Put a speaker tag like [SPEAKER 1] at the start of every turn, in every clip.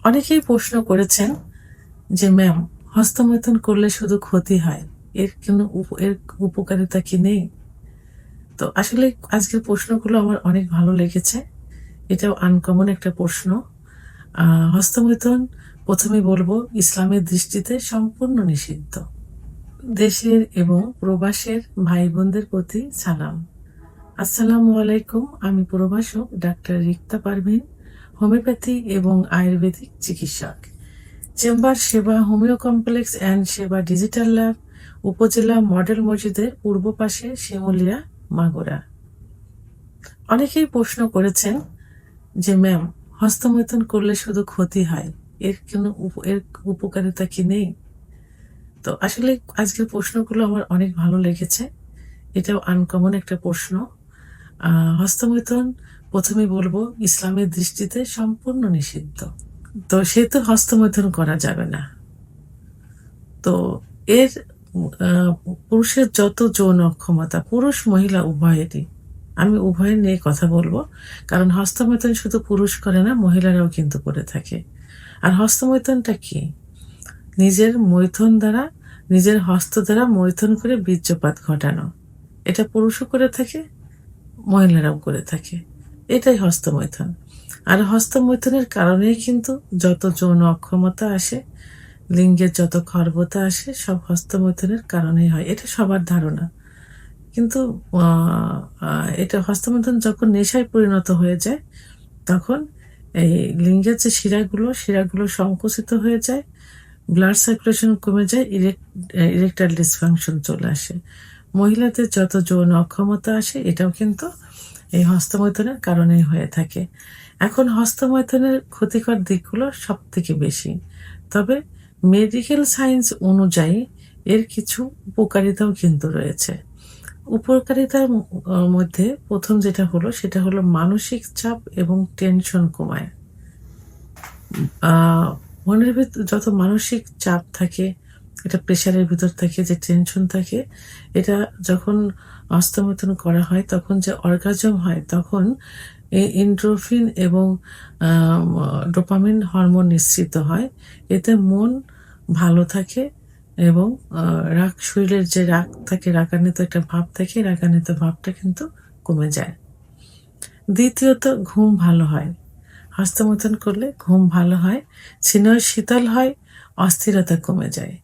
[SPEAKER 1] অনেকেই প্রশ্ন করেছেন যে ম্যাম, হস্তমৈথুন করলে শুধু ক্ষতি হয়, এর উপকারিতা কি নেই? তো আসলে আজকের প্রশ্নগুলো আমার অনেক ভালো লেগেছে। এটাও আনকমন একটা প্রশ্ন। হস্তমৈথুন প্রথমেই বলবো ইসলামের দৃষ্টিতে সম্পূর্ণ নিষিদ্ধ। দেশের এবং প্রবাসের ভাই বোনদের প্রতি সালাম। আসসালামু আলাইকুম। আমি প্রভাষক ডাক্তার রিক্তা পারভিন, হোমিওপ্যাথি এবং আয়ুর্বেদিক চিকিৎসক। চেম্বার সেবা হোমিও কমপ্লেক্স অ্যান্ড সেবা ডিজিটাল ল্যাব, উপজেলা মডেল মসজিদের পূর্ব পাশে, শিমুলিয়া, মাগুরা। অনেকেই প্রশ্ন করেছেন যে ম্যাম, হস্তমৈথুন করলে শুধু ক্ষতি হয়, এর উপকারিতা কি নেই? তো আসলে আজকের প্রশ্নগুলো আমার অনেক ভালো লেগেছে। এটাও আনকমন একটা প্রশ্ন। হস্তমৈথুন প্রথমেই বলবো ইসলামের দৃষ্টিতে সম্পূর্ণ নিষিদ্ধ। তো সেহেতু হস্তমৈথুন করা যাবে না। তো এর আহ, পুরুষের যত যৌন অক্ষমতা, পুরুষ মহিলা উভয়েরই, আমি উভয়ের নিয়ে কথা বলবো। কারণ হস্তমৈথুন শুধু পুরুষ করে না, মহিলারাও কিন্তু করে থাকে। আর হস্তমৈথুনটা কি? নিজের মৈথুন দ্বারা, নিজের হস্ত দ্বারা মৈথুন করে বীর্যপাত ঘটানো। এটা পুরুষও করে থাকে, মহিলারাও করে থাকে। এটাই হস্তমৈথুন। আর হস্তমৈথুনের কারণেই কিন্তু যত যৌন অক্ষমতা আসে, লিঙ্গের যত খর্বতা আসে, সব হস্তমৈথুনের কারণেই হয়। এটা সবার ধারণা। কিন্তু এটা হস্তমৈথুন যখন নেশায় পরিণত হয়ে যায়, তখন এই লিঙ্গের যে শিরাগুলো সংকুচিত হয়ে যায়, ব্লাড সার্কুলেশন কমে যায়, ইরেকটাইল ডিসফাংশন চলে আসে। মহিলাদের যত যৌন অক্ষমতা আসে, এটাও কিন্তু এই হস্তমৈথুনের কারণেই হয়ে থাকে। এখন হস্তমৈথুনের ক্ষতিকর দিকগুলো সব থেকে বেশি। তবে মেডিকেল সায়েন্স অনুযায়ী এর কিছু উপকারিতাও কিন্তু রয়েছে। উপকারিতার মধ্যে প্রথম সেটা হলো মানসিক চাপ এবং টেনশন কমায়। মনের ভিতর যত মানসিক চাপ থাকে, এটা প্রেশারের ভিতর থাকে, যে টেনশন থাকে, এটা যখন হস্তমৈথুন করা হয় তখন যে অর্গাজম হয়, তখন এই এন্ডোরফিন এবং ডোপামিন হরমোন নিঃসৃত হয়। এতে মন ভালো থাকে এবং শরীরের যে রাগ থাকে, রাগান্বিত একটা ভাব থাকে, রাগান্বিত ভাবটা কিন্তু কমে যায়। দ্বিতীয়ত, ঘুম ভালো হয়। হস্তমৈথুন করলে ঘুম ভালো হয়, স্নায়ু শীতল হয়, অস্থিরতা কমে যায়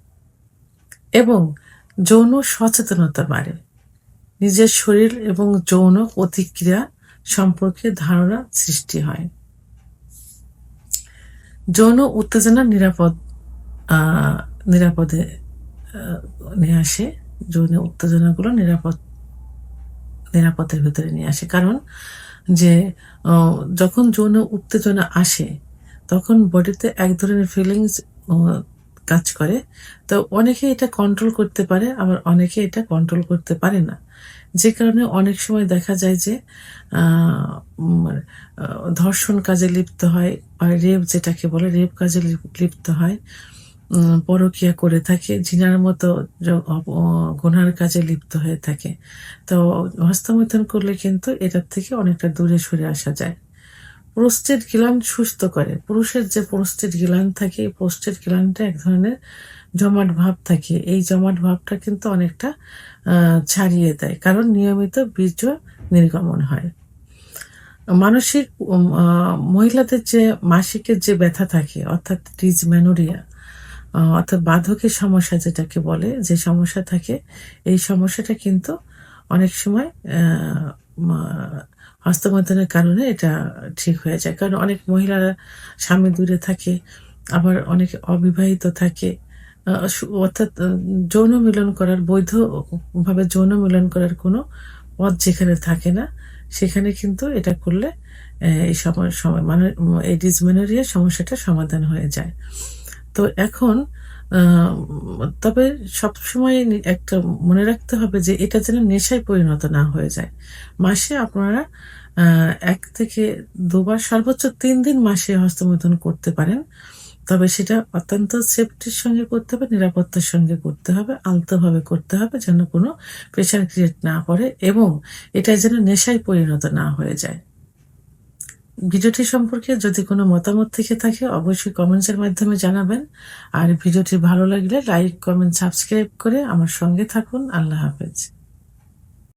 [SPEAKER 1] এবং যৌন সচেতনতা বাড়ে। নিজের শরীর এবং যৌন প্রতিক্রিয়া সম্পর্কে ধারণা সৃষ্টি হয়। যৌন উত্তেজনা নিরাপদে নিয়ে আসে। যৌন উত্তেজনাগুলো নিরাপদের ভিতরে নিয়ে আসে। কারণ যে যখন যৌন উত্তেজনা আসে, তখন বডিতে এক ধরনের ফিলিংস কাজ করে। তো অনেকে এটা কন্ট্রোল করতে পারে, আবার অনেকে এটা কন্ট্রোল করতে পারে না। যে কারণে অনেক সময় দেখা যায় যে ধর্ষণ কাজে লিপ্ত হয়, আর রেপ, যেটাকে বলে রেপ কাজে লিপ্ত হয়, পরকীয়া করে থাকে, জিনার মতো গুনার কাজে লিপ্ত হয়ে থাকে। তো হস্তমৈথুন করলে কিন্তু এটার থেকে অনেকটা দূরে সরে আসা যায়। প্রোস্টেট গ্ল্যান্ড সুস্থ করে। পুরুষের যে প্রোস্টেট গ্ল্যান্ড থাকে, এই প্রোস্টেট গ্ল্যান্ডটা এক ধরনের জমাট ভাব থাকে। এই জমাট ভাবটা কিন্তু অনেকটা ছাড়িয়ে দেয়, কারণ নিয়মিত বীর্য নির্গমন হয়। মানসিক মহিলাদের যে মাসিকের যে ব্যথা থাকে, অর্থাৎ ডিসমেনোরিয়া, অর্থাৎ বাধকের সমস্যা যেটাকে বলে, যে সমস্যা থাকে, এই সমস্যাটা কিন্তু অনেক সময় হস্তমৈথুনের কারণে এটা ঠিক হয়ে যায়। কারণ অনেক মহিলারা স্বামী দূরে থাকে, আবার অনেকে অবিবাহিত থাকে। অর্থাৎ যৌন মিলন করার, বৈধভাবে যৌন মিলন করার কোনো পথ যেখানে থাকে না, সেখানে কিন্তু এটা করলে এই সময় মানে এই ডিসমেনোরিয়ার সমস্যাটা সমাধান হয়ে যায়। তো এখন তবে সবসময় একটা মনে রাখতে হবে যে এটা যেন নেশায় পরিণত না হয়ে যায়। মাসে আপনারা ১ থেকে ২ বার, সর্বোচ্চ ৩ দিন মাসে হস্তমৈথুন করতে পারেন। তবে সেটা অত্যন্ত সেফটির সঙ্গে করতে হবে, নিরাপত্তার সঙ্গে করতে হবে, আলতোভাবে করতে হবে, যেন কোনো প্রেশার ক্রিয়েট না করে এবং এটা যেন নেশায় পরিণত না হয়ে যায়। ভিডিওটি সম্পর্কে যদি কোনো মতামত থেকে থাকে অবশ্যই কমেন্টসের মাধ্যমে জানাবেন। আর ভিডিওটি ভালো লাগলে লাইক, কমেন্ট, সাবস্ক্রাইব করে আমার সঙ্গে থাকুন। আল্লাহ হাফেজ।